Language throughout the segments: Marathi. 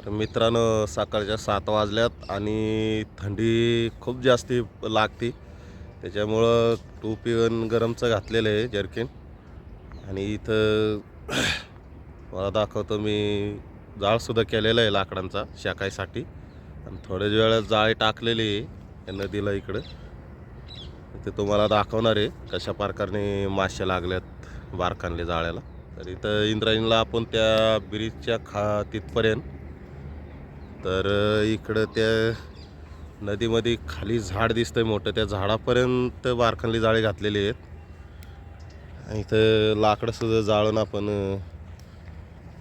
तर मित्रांनो, सकाळच्या 7 वाजल्यात आणि थंडी खूप जास्ती लागते. त्याच्यामुळं टोपी आणि गरमचं घातलेलं आहे जर्किन. आणि इथं मला दाखवतो मी जाळसुद्धा केलेलं आहे लाकडांचा शेकायसाठी. आणि थोड्याच वेळात जाळी टाकलेली आहे या नदीला इकडं. ते तुम्हाला दाखवणार आहे कशा प्रकारे मासे लागल्यात बारकानले जाळ्याला. तर इथं इंद्रायणीला आपण त्या ब्रिजच्या तिथपर्यंत. तर इकडं त्या नदीमध्ये खाली झाड दिसतंय मोठं, त्या झाडापर्यंत बारकानली जाळी घातलेली आहेत. आणि इथं लाकडंसुद्धा जाळून आपण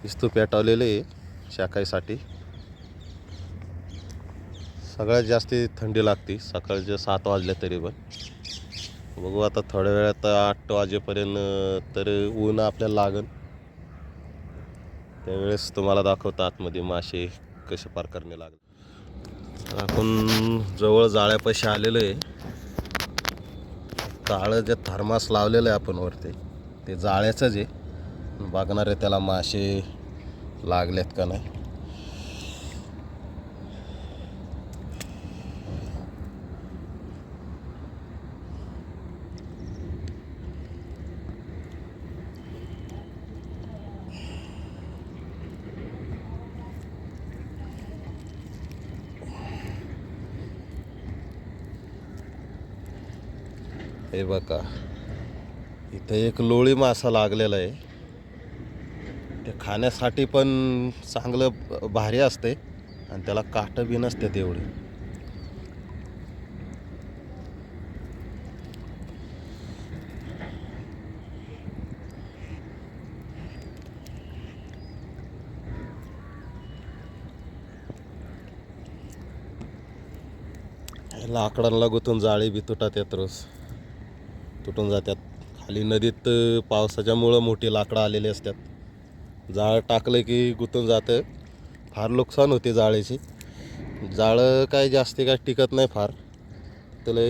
इस्तू पेटवलेले आहे शेकायसाठी. सगळ्यात जास्ती थंडी लागते सकाळच्या 7 वाजल्या तरी पण. बघू आता थोड्या वेळात 8 वाजेपर्यंत तर ऊन आपल्याला लागन. त्यावेळेस तुम्हाला दाखवतो आतमध्ये मासे कशा प्रकारे लागले. आपण जवळ जाळ्यापाशी आलेलो आहे. काळं जे थर्मास लावलेलं आहे आपण वरती, ते जाळ्याचंच आहे. बघणार आहे त्याला मासे लागलेत का नाही. हे बघा, इथं एक लोळी मासा लागलेला आहे. ते खाण्यासाठी पण चांगलं भारी असते आणि त्याला काटं बी नसते तेवढे. लाकडांना गुतून जाळी बी तुटतात, रोज तुटून जातात. खाली नदीत पावसाच्यामुळं मोठी लाकडं आलेली असतात. जाळं टाकलं की गुतून जातं. फार नुकसान होते जाळीची. जाळं काय जास्ती काय टिकत नाही फार. त्याला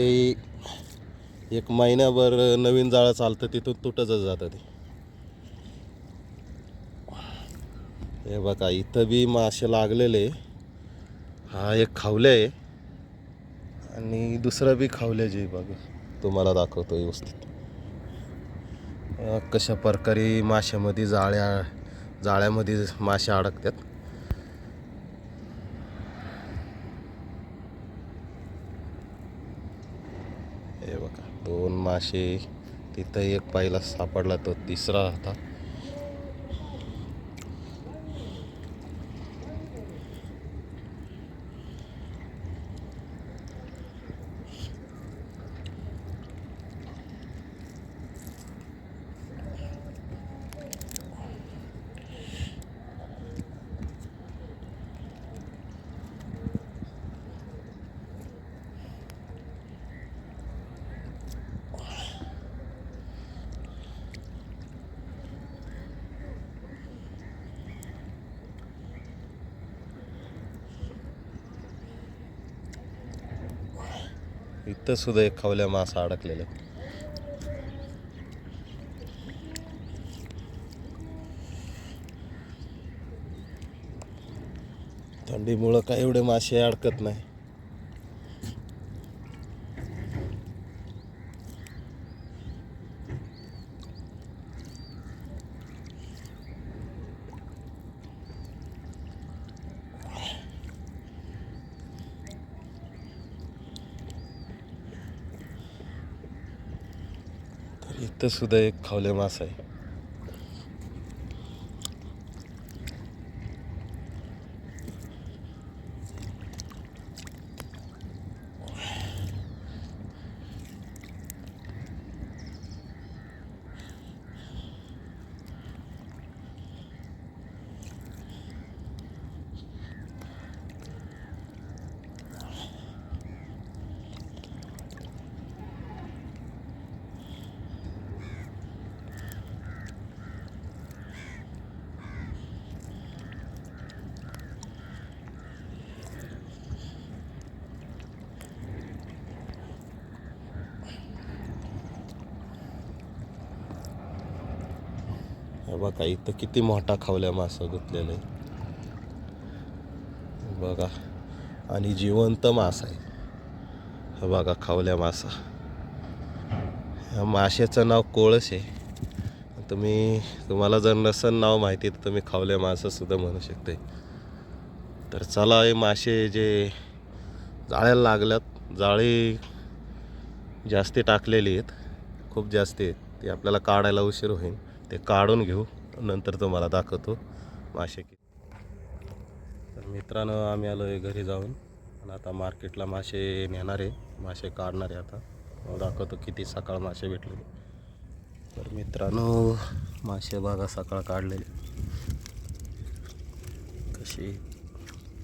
एक महिन्याभर नवीन जाळं चालतं, तिथून तुटतच जातं ते. हे बघा, इथं बी मासे लागलेले. हा एक खावले आहे आणि दुसरं बी खावल्याचे बघा. तुम्हाला दाखवतो व्यवस्थित कशा प्रकारे माशामध्ये जाळ्यामध्ये मासे अडकतात. हे बघा, 2 मासे. तिथं एक पहिला सापडला, तो तिसरा होता. इथं सुद्धा एक खवल्या मासा अडकलेला. थंडीमुळं काय एवढे मासे अडकत नाही. तर इथं सुद्धा एक खवल्या मासा आहे. बघा, इथं किती मोठा खवल्या मासा गुंतलेला आहे. बघा, आणि जिवंत मासा आहे हा बघा, खावल्या मासा. या माशाचं नाव कोळस आहे. तुम्हाला जर नसन नाव माहिती तर तुम्ही खावल्या मासासुद्धा म्हणू शकते. तर चला, हे मासे जे जाळ्याला लागल्यात, जाळी जास्ती टाकलेली आहेत, खूप जास्ती आहेत. ते आपल्याला काढायला उशीर होईल, ते काढून घेऊ, नंतर तुम्हाला दाखवतो मासे किती. तर मित्रांनो, आम्ही आलो आहे घरी जाऊन आणि आता मार्केटला मासे नेणार आहे, मासे काढणार आहे. आता मग दाखवतो किती सकाळ मासे भेटले. तर मित्रांनो, मासे बघा सकाळ काढलेले कशी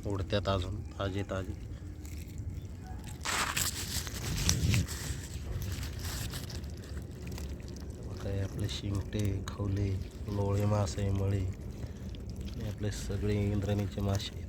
उडत्यात, अजून ताजी ताजी. काय आपले शिंगटे, खवले, लोळे मासे, मळे, हे आपले सगळे इंद्रायणीचे मासे आहेत.